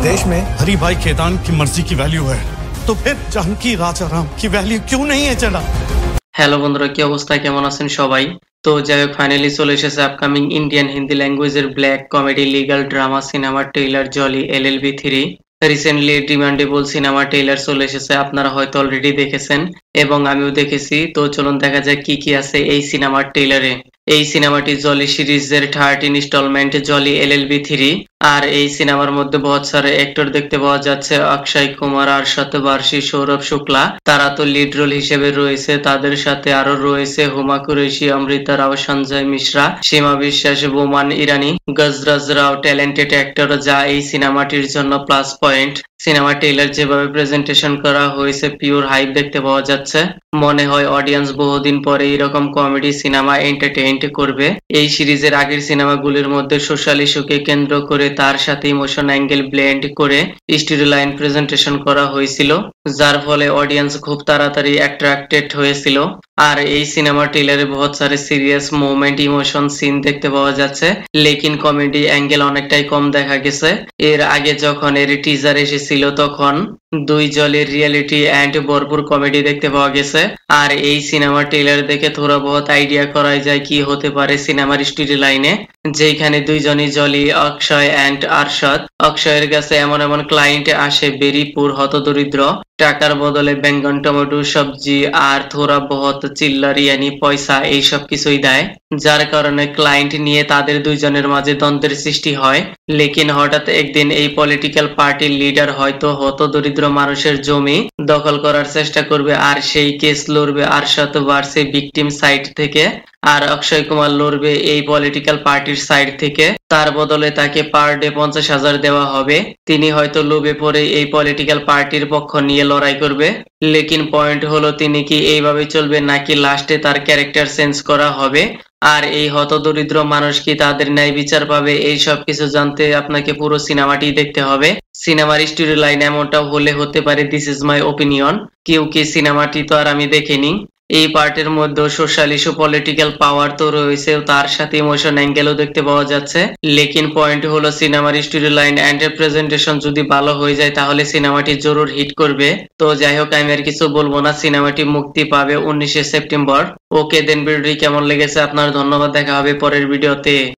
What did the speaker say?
देश में हरी भाई खेतान की मर्जी की वैल्यू है तो फिर जानकी राजा राम की वैल्यू क्यों नहीं है चला। হ্যালো বন্ধুরা, কি অবস্থা, কেমন আছেন সবাই? তো যাই হোক, ফাইনালি চলে এসেছে আপকামিং ইন্ডিয়ান হিন্দি ল্যাঙ্গুয়েজের black comedy legal drama cinema trailer Jolly LLB 3। Recently demandable cinema trailer চলে এসেছে, আপনারা হয়তো অলরেডি দেখেছেন এবং আমিও দেখেছি। তো চলুন দেখা যাক কি কি আছে এই সিনেমার ট্রেইলারে। এই সিনেমাটি জলি সিরিজের 3rd ইনস্টলমেন্ট জলি এলএলবি 3। আর এই সিনেমার মধ্যে বহুত সারে অ্যাক্টর দেখতে পাওয়া যাচ্ছে, অক্ষয় কুমার, আরশাদ বার্ষি, সৌরভ শুক্লা, তারা তো লিড রোল হিসেবে রয়েছে। তাদের সাথে আরো রয়েছে হুমা কুরেশি, অমৃতা রাও, সঞ্জয় মিশ্রা, সীমা বিশ্বাস, বোমান ইরানি, গজরাজ রাও ট্যালেন্টেড অ্যাক্টর, যা এই সিনেমাটির জন্য প্লাস পয়েন্ট। সিনেমা ট্রেইলার যেভাবে প্রেজেন্টেশন করা হয়েছে, পিওর হাইপ দেখতে পাওয়া যাচ্ছে। মনে হয় অডিয়েন্স বহুদিন পরে এরকম কমেডি সিনেমা এন্টারটেইন করবে। এই সিরিজের আগের সিনেমাগুলির মধ্যে সোশ্যাল ইস্যুকে কেন্দ্র করে তার সাথে ইমোশন অ্যাঙ্গেল ব্লেন্ড করে স্টোরি লাইন প্রেজেন্টেশন করা হয়েছিল, যার ফলে অডিয়েন্স খুব তাড়াতাড়ি অ্যাট্রাক্টেড হয়েছিল। আর এই সিনেমা ট্রেইলারে বহুত সারে সিরিয়াস মোমেন্ট, ইমোশন সিন দেখতে পাওয়া যাচ্ছে, লেকিন কমেডি অ্যাঙ্গেল অনেকটাই কম দেখা গেছে। এর আগে যখন এর টিজার এসেছিল তখন দুই জলের রিয়েলিটি অ্যান্ড ভরপুর কমেডি দেখতে পাওয়া গেছে। আর এই সিনেমা ট্রেইলার দেখে থোড়া বহুত আইডিয়া করা যায় কি হতে পারে সিনেমার স্টোরি লাইনে, যেখানে দুইজনই জলি, অক্ষয় অ্যান্ড আরশাদ। অক্ষয়ের কাছে এমন এমন ক্লায়েন্ট আসে বেরিপুর হতদরিদ্র, টাকার বদলে বেঙ্গন, টমেটো, সবজি আর থোড়া বহুত চিল্লার ইয়ানি পয়সা এইসব কিছুই দেয়, যার কারণে ক্লায়েন্ট নিয়ে তাদের দুইজনের মাঝে দ্বন্দ্বের সৃষ্টি হয়। লেকিন হঠাৎ একদিন এই পলিটিক্যাল পার্টির লিডার হয়তো হতদরিদ্র মানুষের জমি দখল করার চেষ্টা করবে, আর সেই কেস লড়বে আরশাদ বার্ষি ভিকটিম সাইড থেকে, আর অক্ষয় কুমার লড়বে এই পলিটিক্যাল পার্টির সাইড থেকে। তার বদলে তাকে পার ডে 50,000 দেওয়া হবে। তিনি হয়তো লোভে পড়ে এই পলিটিক্যাল পার্টির পক্ষ নিয়ে লড়াই করবে। লেকিন পয়েন্ট হলো, তিনি কি এইভাবে চলবে নাকি লাস্টে তার ক্যারেক্টার চেঞ্জ করা হবে, আর এই হতদরিদ্র মানুষ কি তাদের ন্যায় বিচার পাবে? এই সব কিছু জানতে আপনাকে পুরো সিনেমাটি দেখতে হবে। সিনেমার স্টোরি লাইন এমনটাও হলে হতে পারে, দিস ইজ মাই ওপিনিয়ন, কেউ কি সিনেমাটি তো আর আমি দেখিনি। এই পার্টের মধ্যে সোশ্যাল ইস্যু, পলিটিক্যাল পাওয়ার তো রয়েছে, তার সাথে ইমোশন অ্যাঙ্গেলও দেখতে পাওয়া যাচ্ছে। লেকিন পয়েন্ট হলো, সিনেমার স্টোরি লাইন অ্যান্ড প্রেজেন্টেশন যদি ভালো হয়ে যায় তাহলে সিনেমাটি জরুর হিট করবে। তো যাই হোক, আমি আর কিছু বলবো না, সিনেমাটি মুক্তি পাবে 19শে সেপ্টেম্বর। ওকে দেন, ভিডিওটি কেমন লেগেছে আপনার? ধন্যবাদ, দেখা হবে পরের ভিডিওতে।